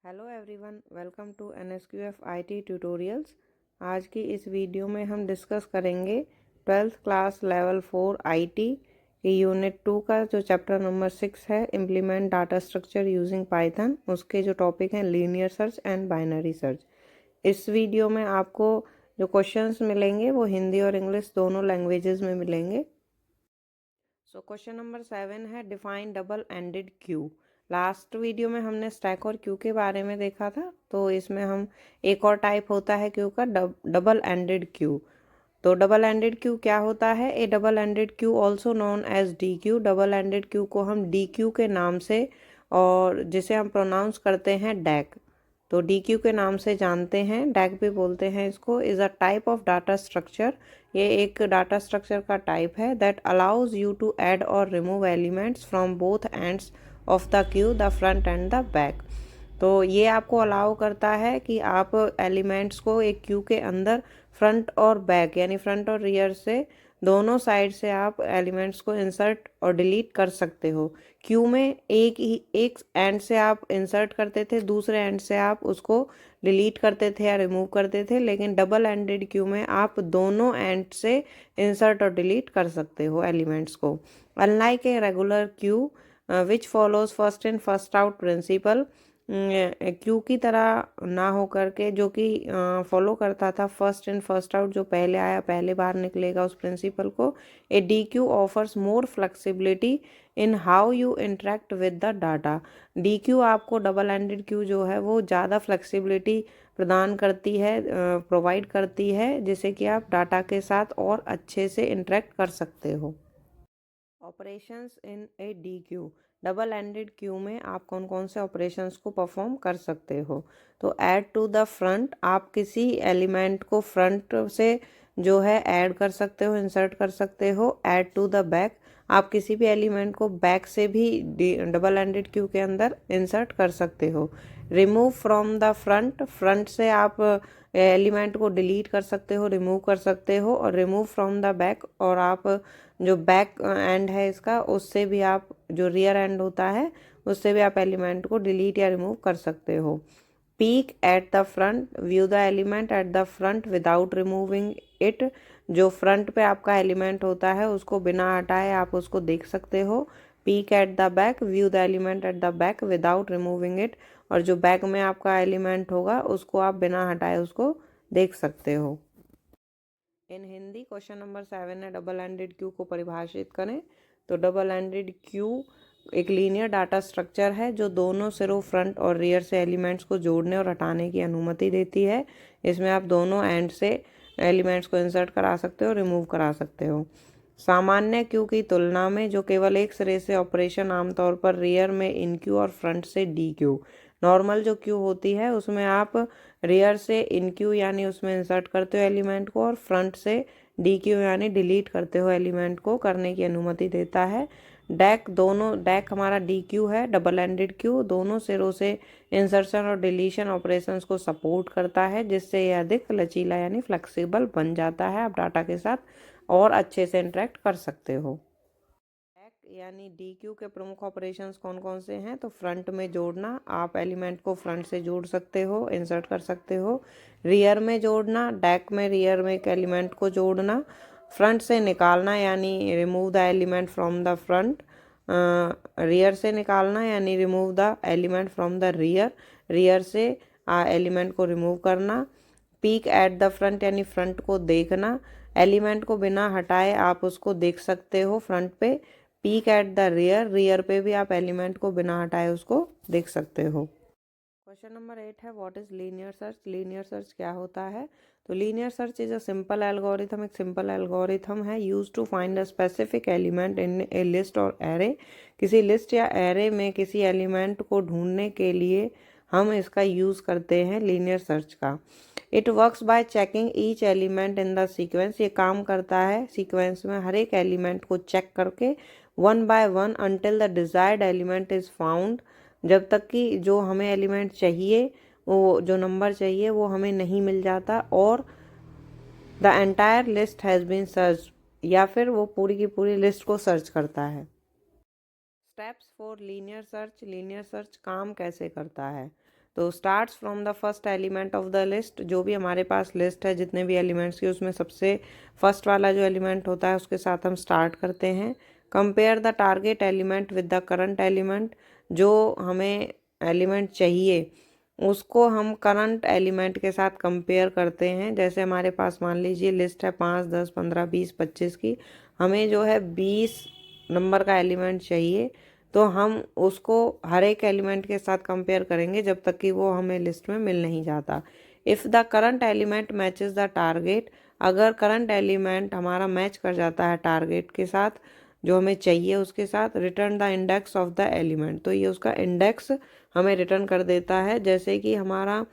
Hello everyone, welcome to NSQF IT tutorials. आज की इस वीडियो में हम डिस्कस करेंगे 12th क्लास लेवल 4 IT की यूनिट 2 का जो चैप्टर नंबर 6 है, implement data structure using Python. उसके जो टॉपिक हैं linear search and binary search. इस वीडियो में आपको जो क्वेश्चंस मिलेंगे वो हिंदी और इंग्लिश दोनों लैंग्वेजेस में मिलेंगे। सो क्वेश्चन नंबर 7 है define double ended Q. Last video में हमने स्टैक और क्यू के बारे में देखा था, तो इसमें हम एक और टाइप होता है क्यू का, डबल एंडेड क्यू। तो डबल एंडेड क्यू क्या होता है? A double ended queue also known as D queue. Double ended queue को हम डी क्यू के नाम से, और जिसे हम प्रोनाउंस करते हैं डैक, तो डी क्यू के नाम से जानते हैं, डैक भी बोलते हैं इसको। Is a type of data structure. ये एक डाटा स्ट्रक्चर का टाइप है that allows you to add और remove elements from both ends of the queue, the front and the back. तो ये आपको अलाउ करता है कि आप एलिमेंट्स को एक क्यू के अंदर फ्रंट और बैक यानी फ्रंट और रियर से दोनों साइड से आप एलिमेंट्स को इंसर्ट और डिलीट कर सकते हो। क्यू में एक एंड से आप इंसर्ट करते थे, दूसरे एंड से आप उसको डिलीट करते थे या रिमूव करते थे, लेकिन डबल एंडेड क्यू में आप दोनों एंड से इंसर्ट और डिलीट कर सकते हो एलिमेंट्स को। Unlike a regular queue which follows first in first out principle, queue की तरह ना हो करके जो कि फॉलो करता था फर्स्ट इन फर्स्ट आउट, जो पहले आया पहले बाहर निकलेगा, उस प्रिंसिपल को। A D Q offers more flexibility in how you interact with the data. D Q आपको डबल एंडेड क्यू जो है वो ज़्यादा फ्लेक्सिबिलिटी प्रदान करती है, प्रोवाइड करती है, जिससे कि आप डाटा के साथ और अच्छे से इंटरेक्ट कर सकते हो। Operations in A D queue. Double ended Q में आप कौन कौन से ऑपरेशंस को परफॉर्म कर सकते हो? तो ऐड टू द फ्रंट, आप किसी एलिमेंट को फ्रंट से जो है ऐड कर सकते हो, इंसर्ट कर सकते हो। ऐड टू द बैक, आप किसी भी एलिमेंट को बैक से भी डबल एंडेड क्यू के अंदर इंसर्ट कर सकते हो। Remove from the front, front से आप एलिमेंट को डिलीट कर सकते हो, रिमूव कर सकते हो। और रिमूव फ्रॉम द बैक, और आप जो बैक एंड है इसका, उससे भी आप, जो रियर एंड होता है उससे भी आप एलिमेंट को डिलीट या रिमूव कर सकते हो। Peak at the front, view the element at the front without removing it. जो फ्रंट पे आपका एलिमेंट होता है उसको बिना हटाए आप उसको देख सकते हो। Peak at the back, view the element at the back without removing it. और जो बैक में आपका एलिमेंट होगा उसको आप बिना हटाए उसको देख सकते हो। इन हिंदी क्वेश्चन नंबर 7 है डबल एंडेड क्यू को परिभाषित करें। तो डबल एंडेड क्यू एक लीनियर डाटा स्ट्रक्चर है जो दोनों सिरों फ्रंट और रियर से एलिमेंट्स को जोड़ने और हटाने की अनुमति देती है। इसमें आप दोनों एंड से एलिमेंट्स को इंसर्ट करा सकते हो, रिमूव करा सकते हो। सामान्य क्यू की तुलना में जो केवल एक सिरे से ऑपरेशन, आमतौर पर रियर में इन क्यू और फ्रंट से डी क्यू। नॉर्मल जो क्यू होती है उसमें आप रियर से इन क्यू यानी उसमें इंसर्ट करते हो एलिमेंट को, और फ्रंट से डी क्यू यानी डिलीट करते हो एलिमेंट को, करने की अनुमति देता है। डैक, दोनों डैक हमारा डी क्यू है, डबल एंडेड क्यू, दोनों सिरों से इंसर्शन और डिलीशन ऑपरेशंस को सपोर्ट करता है, जिससे यह अधिक लचीला यानी फ्लेक्सिबल बन जाता है। आप डाटा के साथ और अच्छे से इंटरेक्ट कर सकते हो। यानी डी क्यू के प्रमुख ऑपरेशंस कौन कौन से हैं? तो फ्रंट में जोड़ना, आप एलिमेंट को फ्रंट से जोड़ सकते हो, इंसर्ट कर सकते हो। रियर में जोड़ना, डैक में रियर में एक एलिमेंट को जोड़ना। फ्रंट से निकालना यानी remove the element from the front. Rear से निकालना यानी remove the element from the rear. Rear से एलिमेंट को रिमूव करना। पीक एट द फ्रंट यानी फ्रंट को देखना, एलिमेंट को बिना हटाए आप उसको देख सकते हो फ्रंट पे। Peak at the rear, rear पे भी आप एलिमेंट को बिना हटाए उसको देख सकते हो। क्वेश्चन नंबर 8 है what is linear search. Linear search क्या होता है? तो linear search is a simple algorithm, एक सिंपल एल्गोरिथम है use to find a specific element in a list और एरे। किसी लिस्ट या एरे में किसी एलिमेंट को ढूंढने के लिए हम इसका यूज़ करते हैं लीनियर सर्च का। It works bye checking each element in the sequence. ये काम करता है सीक्वेंस में हर एक एलिमेंट को चेक करके, one by one, until the desired element is found, जब तक कि जो हमें एलिमेंट चाहिए, वो जो नंबर चाहिए वो हमें नहीं मिल जाता, और the entire list has been search, या फिर वो पूरी की पूरी लिस्ट को सर्च करता है। Steps for linear search. Linear search काम कैसे करता है? तो starts from the first element of the list, जो भी हमारे पास लिस्ट है जितने भी एलिमेंट्स की, उसमें सबसे फर्स्ट वाला जो एलिमेंट होता है उसके साथ हम स्टार्ट करते हैं। Compare the target element with the current element, जो हमें एलिमेंट चाहिए उसको हम करंट एलिमेंट के साथ कंपेयर करते हैं। जैसे हमारे पास मान लीजिए लिस्ट है 5, 10, 15, 20, 25 की, हमें जो है 20 नंबर का एलिमेंट चाहिए, तो हम उसको हर एक एलिमेंट के साथ कंपेयर करेंगे जब तक कि वो हमें लिस्ट में मिल नहीं जाता। If the current element matches the target, अगर करंट एलिमेंट हमारा मैच कर जाता है टारगेट के साथ जो हमें चाहिए उसके साथ, return the index of the element, तो ये उसका इंडेक्स हमें रिटर्न कर देता है। जैसे कि हमारा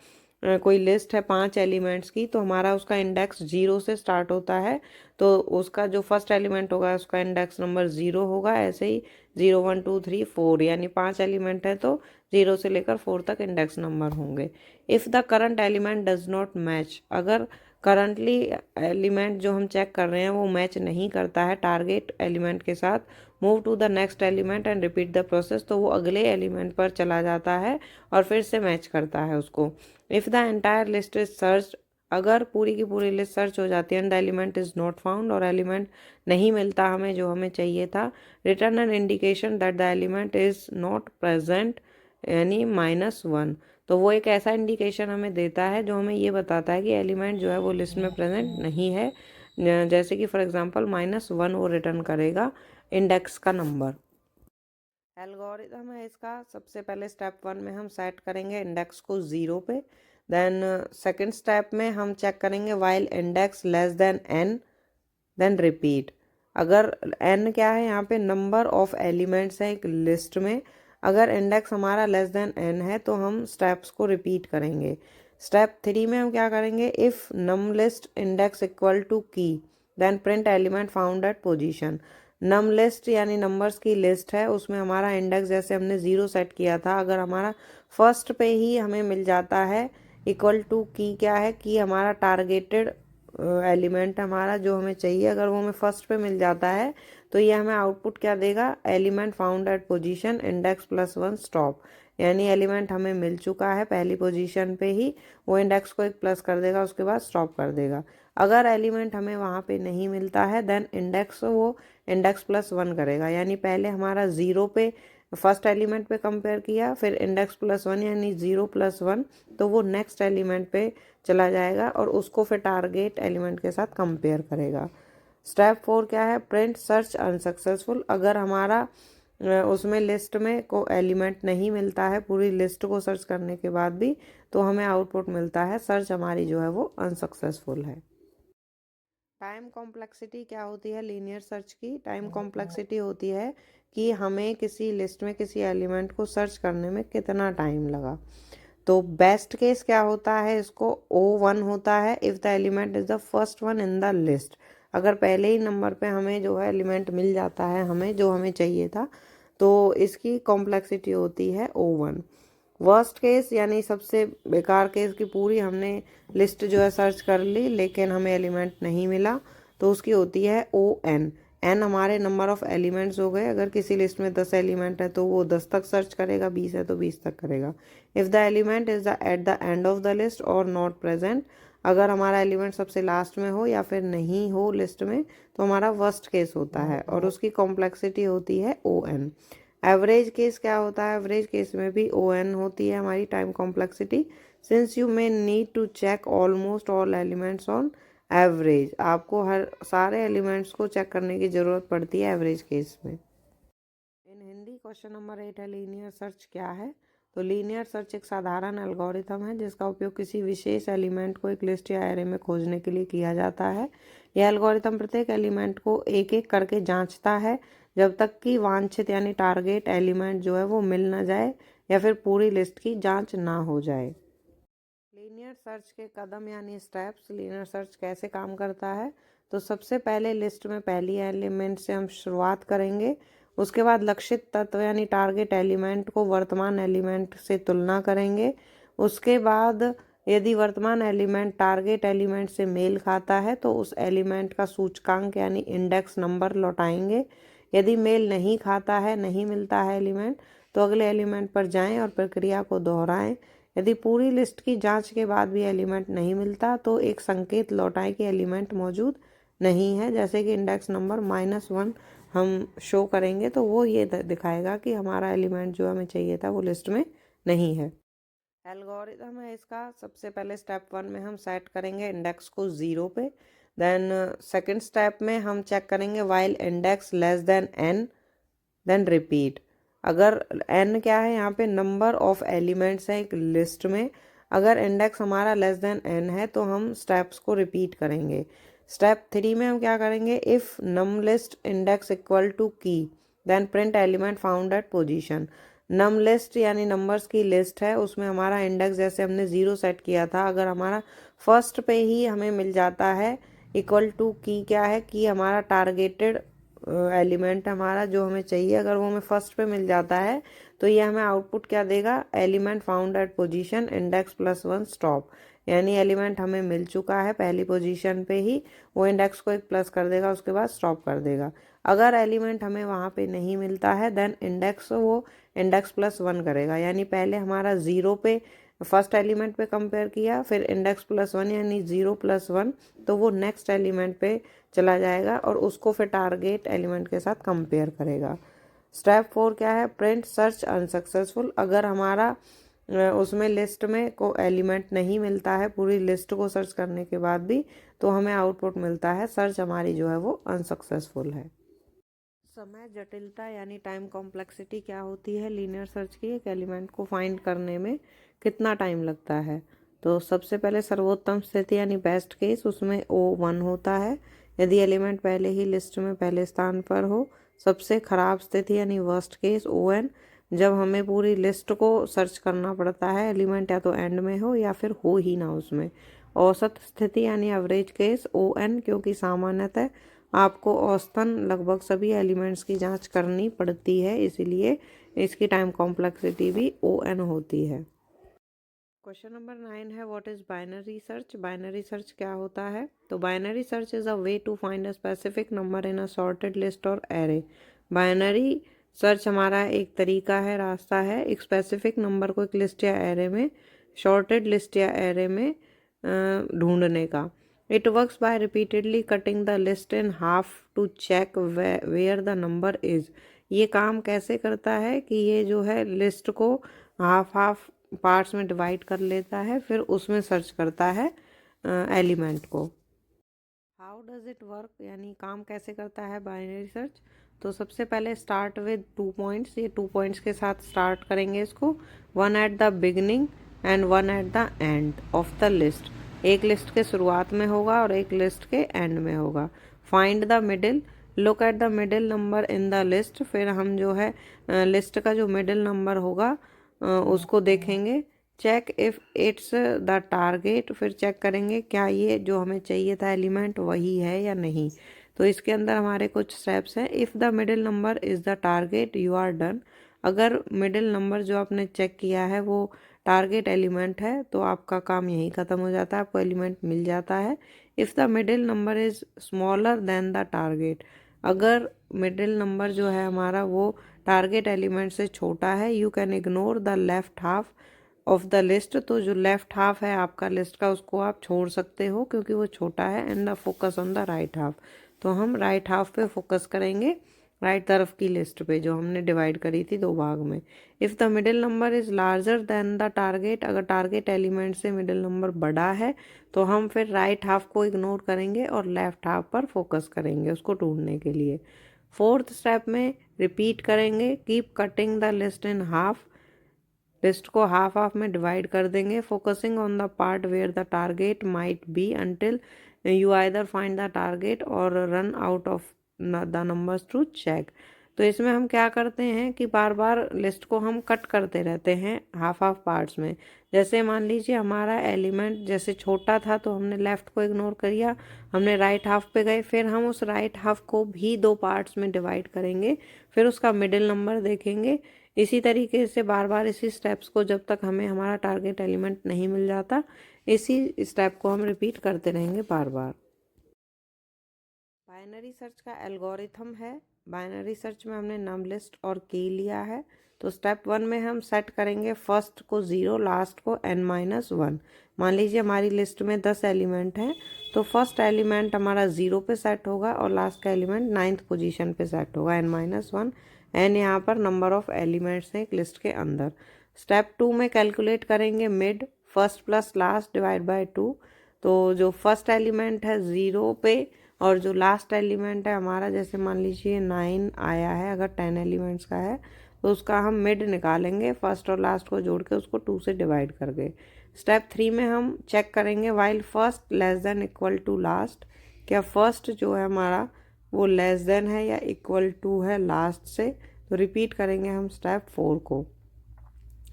कोई लिस्ट है 5 एलिमेंट्स की, तो हमारा उसका इंडेक्स 0 से स्टार्ट होता है, तो उसका जो फर्स्ट एलिमेंट होगा उसका इंडेक्स नंबर 0 होगा। ऐसे ही 0, 1, 2, 3, 4, यानी 5 एलिमेंट है तो 0 से लेकर 4 तक इंडेक्स नंबर होंगे। If the current element does not match, अगर करंटली एलिमेंट जो हम चेक कर रहे हैं वो मैच नहीं करता है टारगेट एलिमेंट के साथ, move to the next element and repeat the process, तो वो अगले एलिमेंट पर चला जाता है और फिर से मैच करता है उसको। If the entire list is search, अगर पूरी की पूरी लिस्ट सर्च हो जाती है and the element is not found, और एलिमेंट नहीं मिलता हमें जो हमें चाहिए था, return an indication that the element is not present, यानी -1, तो वो एक ऐसा इंडिकेशन हमें देता है जो हमें ये बताता है कि एलिमेंट जो है वो लिस्ट में प्रेजेंट नहीं है। जैसे कि फॉर एग्जांपल -1 वो रिटर्न करेगा इंडेक्स का नंबर। एल्गोरिथम है इसका, सबसे पहले स्टेप 1 में हम सेट करेंगे इंडेक्स को 0 पे। देन सेकंड स्टेप में हम चेक करेंगे while index less than n, then repeat. अगर n क्या है, यहाँ पे नंबर ऑफ एलिमेंट्स है एक लिस्ट में, अगर इंडेक्स हमारा लेस देन n है तो हम स्टेप्स को रिपीट करेंगे। स्टेप 3 में हम क्या करेंगे, if num list index equal to key, then print element found at position. Num list यानी नंबर्स की लिस्ट है, उसमें हमारा इंडेक्स जैसे हमने 0 सेट किया था, अगर हमारा फर्स्ट पे ही हमें मिल जाता है, इक्वल टू की क्या है, की हमारा टारगेटेड एलिमेंट हमारा जो हमें चाहिए, अगर वो हमें फर्स्ट पे मिल जाता है तो ये हमें आउटपुट क्या देगा, element found at position index +1 stop, यानी एलिमेंट हमें मिल चुका है पहली पोजीशन पे ही, वो इंडेक्स को एक प्लस कर देगा, उसके बाद स्टॉप कर देगा। अगर एलिमेंट हमें वहाँ पे नहीं मिलता है देन इंडेक्स वो इंडेक्स +1 करेगा, यानी पहले हमारा 0 पे फर्स्ट एलिमेंट पे कंपेयर किया, फिर इंडेक्स +1 यानी 0 + 1, तो वो नेक्स्ट एलिमेंट पे चला जाएगा और उसको फिर टारगेट एलिमेंट के साथ कंपेयर करेगा। स्टेप 4 क्या है, प्रिंट सर्च अनसक्सेसफुल, अगर हमारा उसमें लिस्ट में को एलिमेंट नहीं मिलता है पूरी लिस्ट को सर्च करने के बाद भी, तो हमें आउटपुट मिलता है सर्च हमारी जो है वो अनसक्सेसफुल है। टाइम कॉम्प्लेक्सिटी क्या होती है लीनियर सर्च की, टाइम कॉम्प्लेक्सिटी होती है कि हमें किसी लिस्ट में किसी एलिमेंट को सर्च करने में कितना टाइम लगा। तो बेस्ट केस क्या होता है, इसको O1 होता है if the element is the first one in the list, अगर पहले ही नंबर पे हमें जो है एलिमेंट मिल जाता है हमें जो हमें चाहिए था, तो इसकी कॉम्प्लेक्सिटी होती है O1। वर्स्ट केस यानी सबसे बेकार केस की पूरी हमने लिस्ट जो है सर्च कर ली लेकिन हमें एलिमेंट नहीं मिला, तो उसकी होती है ON। n हमारे नंबर ऑफ़ एलिमेंट्स हो गए, अगर किसी लिस्ट में 10 एलिमेंट है तो वो 10 तक सर्च करेगा, 20 है तो 20 तक करेगा। If the element is the eight the end of the list और नॉट प्रेजेंट, अगर हमारा एलिमेंट सबसे लास्ट में हो या फिर नहीं हो लिस्ट में, तो हमारा वर्स्ट केस होता है और उसकी कॉम्प्लेक्सिटी होती है ON। एवरेज केस क्या होता है, एवरेज केस में भी ON होती है हमारी time complexity, since you may need to check almost all elements on average, आपको हर सारे एलिमेंट्स को चेक करने की ज़रूरत पड़ती है एवरेज केस में। इन हिंदी क्वेश्चन नंबर 8 है, लीनियर सर्च क्या है। तो लीनियर सर्च एक साधारण एल्गोरिथम है जिसका उपयोग किसी विशेष एलिमेंट को एक लिस्ट या एरे में खोजने के लिए किया जाता है। यह एल्गोरिथम प्रत्येक एलिमेंट को एक एक करके जांचता है जब तक कि वांछित यानी टारगेट एलिमेंट जो है वो मिल ना जाए या फिर पूरी लिस्ट की जांच ना हो जाए। लीनियर सर्च के कदम यानी स्टेप्स, लीनियर सर्च कैसे काम करता है, तो सबसे पहले लिस्ट में पहली एलिमेंट से हम शुरुआत करेंगे, उसके बाद लक्षित तत्व यानी टारगेट एलिमेंट को वर्तमान एलिमेंट से तुलना करेंगे, उसके बाद यदि वर्तमान एलिमेंट टारगेट एलिमेंट से मेल खाता है तो उस एलिमेंट का सूचकांक यानी इंडेक्स नंबर लौटाएंगे। यदि मेल नहीं खाता है, नहीं मिलता है एलिमेंट, तो अगले एलिमेंट पर जाएं और प्रक्रिया को दोहराएं। यदि पूरी लिस्ट की जांच के बाद भी एलिमेंट नहीं मिलता तो एक संकेत लौटाएं कि एलिमेंट मौजूद नहीं है। जैसे कि इंडेक्स नंबर -1 हम शो करेंगे तो वो ये दिखाएगा कि हमारा एलिमेंट जो हमें चाहिए था वो लिस्ट में नहीं है। एल्गोरिथम है इसका, सबसे पहले स्टेप 1 में हम सेट करेंगे इंडेक्स को 0 पे। देन सेकंड स्टेप में हम चेक करेंगे while index less than n, then repeat. अगर n क्या है, यहाँ पे नंबर ऑफ एलिमेंट्स है एक लिस्ट में। अगर इंडेक्स हमारा लेस देन n है तो हम स्टेप्स को रिपीट करेंगे। स्टेप 3 में हम क्या करेंगे, if num list index equal to key then print element found at position. Num list यानी नंबर्स की लिस्ट है, उसमें हमारा इंडेक्स जैसे हमने 0 सेट किया था, अगर हमारा फर्स्ट पे ही हमें मिल जाता है इक्वल टू की, क्या है कि हमारा टारगेटेड एलिमेंट हमारा जो हमें चाहिए, अगर वो हमें फर्स्ट पे मिल जाता है तो ये हमें आउटपुट क्या देगा, element found at position index +1 stop. यानी एलिमेंट हमें मिल चुका है पहली पोजीशन पे ही, वो इंडेक्स को एक प्लस कर देगा, उसके बाद स्टॉप कर देगा। अगर एलिमेंट हमें वहाँ पे नहीं मिलता है देन इंडेक्स वो इंडेक्स +1 करेगा। यानी पहले हमारा 0 पे फर्स्ट एलिमेंट पे कंपेयर किया, फिर इंडेक्स +1 यानी 0 + 1, तो वो नेक्स्ट एलिमेंट पे चला जाएगा और उसको फिर टारगेट एलिमेंट के साथ कंपेयर करेगा। स्टेप 4 क्या है, प्रिंट सर्च अनसक्सेसफुल। अगर हमारा उसमें लिस्ट में को एलिमेंट नहीं मिलता है पूरी लिस्ट को सर्च करने के बाद भी, तो हमें आउटपुट मिलता है सर्च हमारी जो है वो अनसक्सेसफुल है। समय जटिलता यानी टाइम कॉम्प्लेक्सिटी क्या होती है लीनियर सर्च की, एक एलिमेंट को फाइंड करने में कितना टाइम लगता है। तो सबसे पहले सर्वोत्तम स्थिति यानी बेस्ट केस, उसमें O1 होता है यदि एलिमेंट पहले ही लिस्ट में पहले स्थान पर हो। सबसे खराब स्थिति यानी वर्स्ट केस ON, जब हमें पूरी लिस्ट को सर्च करना पड़ता है, एलिमेंट या तो एंड में हो या फिर हो ही ना उसमें। औसत स्थिति यानी एवरेज केस ON, क्योंकि सामान्यतः आपको औसतन लगभग सभी एलिमेंट्स की जांच करनी पड़ती है, इसीलिए इसकी टाइम कॉम्प्लेक्सिटी भी ON होती है। क्वेश्चन नंबर 9 है, what is binary search. Binary search क्या होता है, तो binary search is a way to find a specific number in a sorted list और एरे। बाइनरी सर्च हमारा एक तरीका है, रास्ता है, एक स्पेसिफिक नंबर को एक लिस्ट या एरे में, शॉर्टेड लिस्ट या एरे में ढूंढने का। It works by repeatedly cutting the list in half to check where the number is. ये काम कैसे करता है कि ये जो है लिस्ट को हाफ पार्ट्स में डिवाइड कर लेता है, फिर उसमें सर्च करता है एलिमेंट को। हाउ डज इट वर्क यानी काम कैसे करता है बाइनरी सर्च, तो सबसे पहले स्टार्ट विद 2 पॉइंट्स, ये 2 पॉइंट्स के साथ स्टार्ट करेंगे इसको, 1 at the beginning and 1 eight the end of the list. एक लिस्ट के शुरुआत में होगा और एक लिस्ट के एंड में होगा। Find the middle, look at the middle number in the list, फिर हम जो है लिस्ट का जो मिडिल नंबर होगा उसको देखेंगे। Check if it's the target, फिर चेक करेंगे क्या ये जो हमें चाहिए था एलिमेंट वही है या नहीं। तो इसके अंदर हमारे कुछ स्टेप्स हैं। If the middle number is the target you are done. अगर मिडिल नंबर जो आपने चेक किया है वो टारगेट एलिमेंट है तो आपका काम यहीं ख़त्म हो जाता है, आपको एलिमेंट मिल जाता है। If the middle number is smaller than the target, अगर मिडिल नंबर जो है हमारा वो टारगेट एलिमेंट से छोटा है, you can ignore the left half of the list, तो जो लेफ्ट हाफ है आपका लिस्ट का उसको आप छोड़ सकते हो क्योंकि वो छोटा है। And the focus on the right half, तो हम राइट हाफ पे फोकस करेंगे, राइट तरफ की लिस्ट पे जो हमने डिवाइड करी थी 2 भाग में। If the middle number is larger than the target, अगर टारगेट एलिमेंट से मिडिल नंबर बड़ा है तो हम फिर राइट हाफ को इग्नोर करेंगे और लेफ्ट हाफ पर फोकस करेंगे उसको ढूंढने के लिए। 4th स्टेप में रिपीट करेंगे, keep cutting the list in half, list को हाफ हाफ में डिवाइड कर देंगे, focusing on the part where the target might be until you either find the target और run out of the numbers to check. तो इसमें हम क्या करते हैं कि बार बार लिस्ट को हम कट करते रहते हैं हाफ हाफ पार्ट्स में। जैसे मान लीजिए हमारा एलिमेंट जैसे छोटा था तो हमने लेफ्ट को इग्नोर किया, हमने राइट हाफ पे गए, फिर हम उस राइट हाफ को भी 2 पार्ट्स में डिवाइड करेंगे, फिर उसका मिडिल नंबर देखेंगे। इसी तरीके से बार बार इसी स्टेप्स को जब तक हमें हमारा टारगेट एलिमेंट नहीं मिल जाता, इसी स्टेप को हम रिपीट करते रहेंगे बार बार। बाइनरी सर्च का एल्गोरिथम है बाइनरी सर्च में हमने नम लिस्ट और की लिया है। तो स्टेप 1 में हम सेट करेंगे फर्स्ट को 0, लास्ट को n-1। मान लीजिए हमारी लिस्ट में 10 एलिमेंट हैं, तो फर्स्ट एलिमेंट हमारा 0 पे सेट होगा और लास्ट का एलिमेंट 9th पोजीशन पे सेट होगा, n-1। n यहाँ पर नंबर ऑफ एलिमेंट्स हैं एक लिस्ट के अंदर। स्टेप 2 में कैलकुलेट करेंगे mid, first plus last divide by 2। तो जो फर्स्ट एलिमेंट है 0 पे और जो लास्ट एलिमेंट है हमारा, जैसे मान लीजिए 9 आया है, अगर 10 एलिमेंट्स का है तो उसका हम मिड निकालेंगे, फर्स्ट और लास्ट को जोड़ के उसको 2 से डिवाइड करके। स्टेप 3 में हम चेक करेंगे while first less than equal to last, क्या फर्स्ट जो है हमारा वो लेस देन है या इक्वल टू है लास्ट से। तो रिपीट करेंगे हम स्टेप 4 को।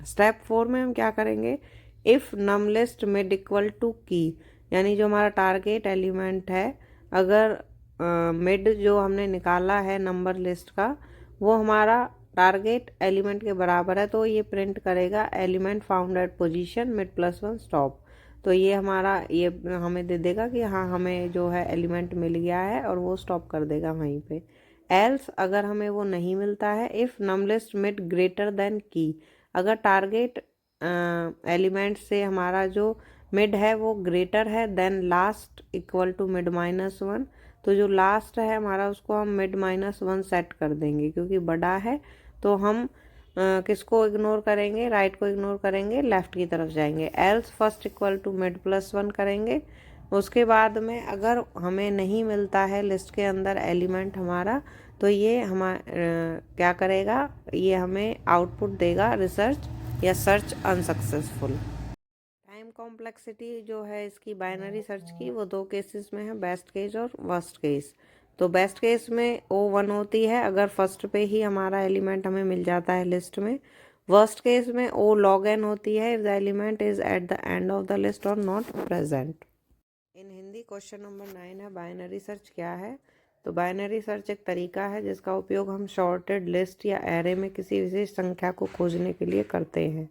स्टेप 4 में हम क्या करेंगे, if num list mid equal to key, यानी जो हमारा टारगेट एलिमेंट है, अगर मिड जो हमने निकाला है नंबर लिस्ट का वो हमारा टारगेट एलिमेंट के बराबर है, तो ये प्रिंट करेगा element found at position mid +1 stop. तो ये हमारा ये हमें दे देगा कि हाँ हमें जो है एलिमेंट मिल गया है और वो स्टॉप कर देगा वहीं पे। एल्स अगर हमें वो नहीं मिलता है, if num list mid greater than key, अगर टारगेट एलिमेंट से हमारा जो मिड है वो ग्रेटर है then last equal to mid -1, तो जो लास्ट है हमारा उसको हम मिड -1 सेट कर देंगे, क्योंकि बड़ा है तो हम किसको इग्नोर करेंगे, राइट को इग्नोर करेंगे, लेफ्ट की तरफ जाएंगे। Else first equal to mid +1 करेंगे। उसके बाद में अगर हमें नहीं मिलता है लिस्ट के अंदर एलिमेंट हमारा, तो ये क्या करेगा, ये हमें आउटपुट देगा रिसर्च या सर्च अनसक्सेसफुल। टाइम कॉम्प्लेक्सिटी जो है इसकी बाइनरी सर्च की वो 2 केसेस में है, बेस्ट केस और वर्स्ट केस। तो बेस्ट केस में O1 होती है अगर फर्स्ट पे ही हमारा एलिमेंट हमें मिल जाता है लिस्ट में। वर्स्ट केस में O log n होती है if the element is at the end of the list और not present. In Hindi question number 9 है, बाइनरी सर्च क्या है। तो बाइनरी सर्च एक तरीका है जिसका उपयोग हम शॉर्टेड लिस्ट या एरे में किसी विशेष संख्या को खोजने के लिए करते हैं।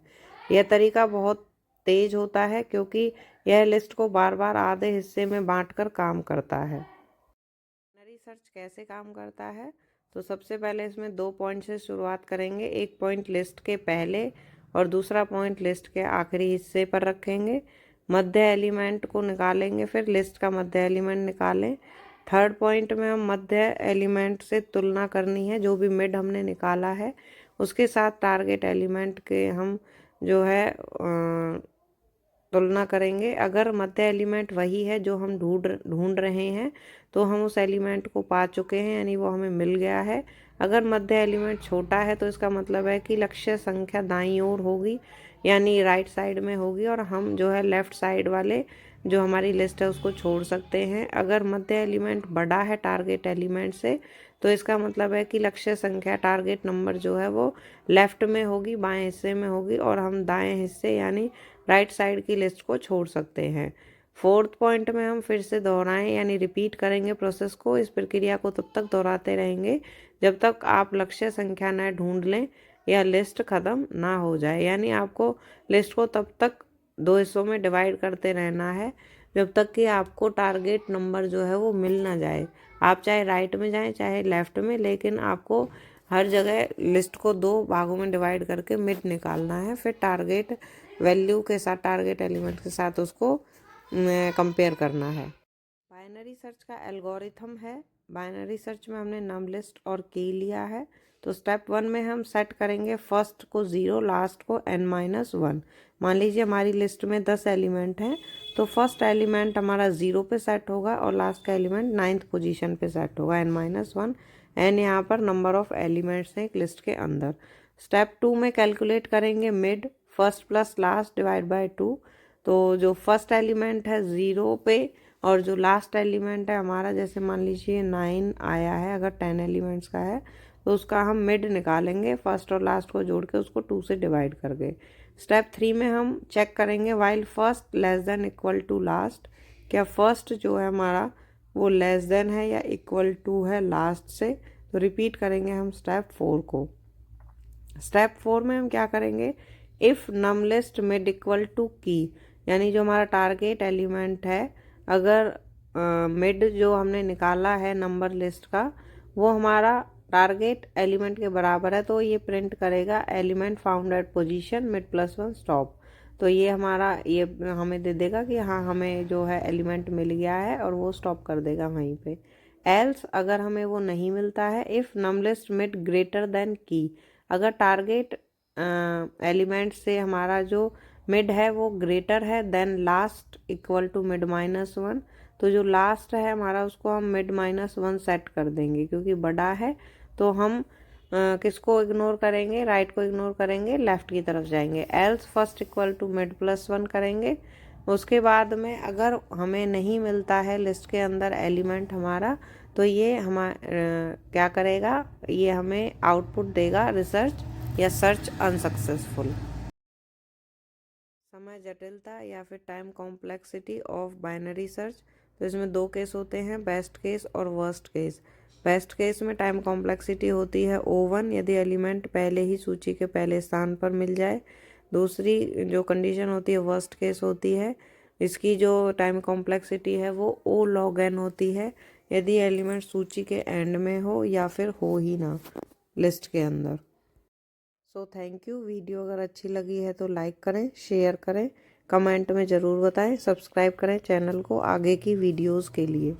यह तरीका बहुत तेज होता है क्योंकि यह लिस्ट को बार बार आधे हिस्से में बांटकर काम करता है। बाइनरी सर्च कैसे काम करता है, तो सबसे पहले इसमें 2 पॉइंट से शुरुआत करेंगे। एक पॉइंट लिस्ट के पहले और दूसरा पॉइंट लिस्ट के आखिरी हिस्से पर रखेंगे। मध्य एलिमेंट को निकालेंगे, फिर लिस्ट का मध्य एलिमेंट निकालें। थर्ड पॉइंट में हम मध्य एलिमेंट से तुलना करनी है, जो भी मिड हमने निकाला है उसके साथ टारगेट एलिमेंट के हम जो है तुलना करेंगे। अगर मध्य एलिमेंट वही है जो हम ढूंढ रहे हैं तो हम उस एलिमेंट को पा चुके हैं, यानी वो हमें मिल गया है। अगर मध्य एलिमेंट छोटा है तो इसका मतलब है कि लक्ष्य संख्या दाईं ओर होगी, यानी राइट साइड में होगी, और हम जो है लेफ्ट साइड वाले जो हमारी लिस्ट है उसको छोड़ सकते हैं। अगर मध्य एलिमेंट बड़ा है टारगेट एलिमेंट से, तो इसका मतलब है कि लक्ष्य संख्या टारगेट नंबर जो है वो लेफ्ट में होगी, बाएं हिस्से में होगी, और हम दाएं हिस्से यानी राइट साइड की लिस्ट को छोड़ सकते हैं। फोर्थ पॉइंट में हम फिर से दोहराएं यानी रिपीट करेंगे प्रोसेस को। इस प्रक्रिया को तब तक दोहराते रहेंगे जब तक आप लक्ष्य संख्या न ढूंढ लें या लिस्ट ख़त्म ना हो जाए, यानी आपको लिस्ट को तब तक 2 हिस्सों में डिवाइड करते रहना है जब तक कि आपको टारगेट नंबर जो है वो मिल ना जाए। आप चाहे राइट में जाएं चाहे लेफ्ट में, लेकिन आपको हर जगह लिस्ट को 2 भागों में डिवाइड करके मिड निकालना है, फिर टारगेट वैल्यू के साथ टारगेट एलिमेंट के साथ उसको कंपेयर करना है। बाइनरी सर्च का एल्गोरिथम है। बाइनरी सर्च में हमने नम लिस्ट और की लिया है। तो स्टेप 1 में हम सेट करेंगे फर्स्ट को 0, लास्ट को n-1। मान लीजिए हमारी लिस्ट में 10 एलिमेंट हैं, तो फर्स्ट एलिमेंट हमारा 0 पे सेट होगा और लास्ट का एलिमेंट 9th पोजीशन पे सेट होगा, n-1। n यहाँ पर नंबर ऑफ एलिमेंट्स हैं एक लिस्ट के अंदर। स्टेप 2 में कैलकुलेट करेंगे mid, first plus last divide by 2। तो जो फर्स्ट एलिमेंट है 0 पे और जो लास्ट एलिमेंट है हमारा, जैसे मान लीजिए 9 आया है, अगर 10 एलिमेंट्स का है तो उसका हम मिड निकालेंगे, फर्स्ट और लास्ट को जोड़ के उसको 2 से डिवाइड करके। स्टेप 3 में हम चेक करेंगे while first less than equal to last, क्या फर्स्ट जो है हमारा वो लेस देन है या इक्वल टू है लास्ट से। तो रिपीट करेंगे हम स्टेप 4 को। स्टेप 4 में हम क्या करेंगे, if num list mid equal to key, यानी जो हमारा टारगेट एलिमेंट है, अगर मिड जो हमने निकाला है नंबर लिस्ट का वो हमारा टारगेट एलिमेंट के बराबर है तो ये प्रिंट करेगा element found at position mid plus one stop. तो ये हमारा ये हमें दे देगा कि हाँ हमें जो है एलिमेंट मिल गया है और वो स्टॉप कर देगा वहीं पे। एल्स अगर हमें वो नहीं मिलता है, if नमलिस्ट mid greater than key, अगर टारगेट एलिमेंट से हमारा जो मिड है वो ग्रेटर है then last equal to mid minus one, तो जो लास्ट है हमारा उसको हम मिड माइनस वन सेट कर देंगे क्योंकि बड़ा है। तो हम किसको इग्नोर करेंगे, राइट को इग्नोर करेंगे, लेफ्ट की तरफ जाएंगे। Else first equal to mid plus one करेंगे। उसके बाद में अगर हमें नहीं मिलता है लिस्ट के अंदर एलिमेंट हमारा, तो ये क्या करेगा, ये हमें आउटपुट देगा रिसर्च या सर्च अनसक्सेसफुल। समय जटिलता या फिर time complexity of binary search. तो इसमें दो केस होते हैं, बेस्ट केस और वर्स्ट केस। बेस्ट केस में टाइम कॉम्प्लेक्सिटी होती है O1 यदि एलिमेंट पहले ही सूची के पहले स्थान पर मिल जाए। दूसरी जो कंडीशन होती है वर्स्ट केस होती है, इसकी जो टाइम कॉम्प्लेक्सिटी है वो O log n होती है यदि एलिमेंट सूची के एंड में हो या फिर हो ही ना लिस्ट के अंदर। So thank you. वीडियो अगर अच्छी लगी है तो लाइक करें, शेयर करें, कमेंट में ज़रूर बताएं, सब्सक्राइब करें चैनल को आगे की वीडियोस के लिए।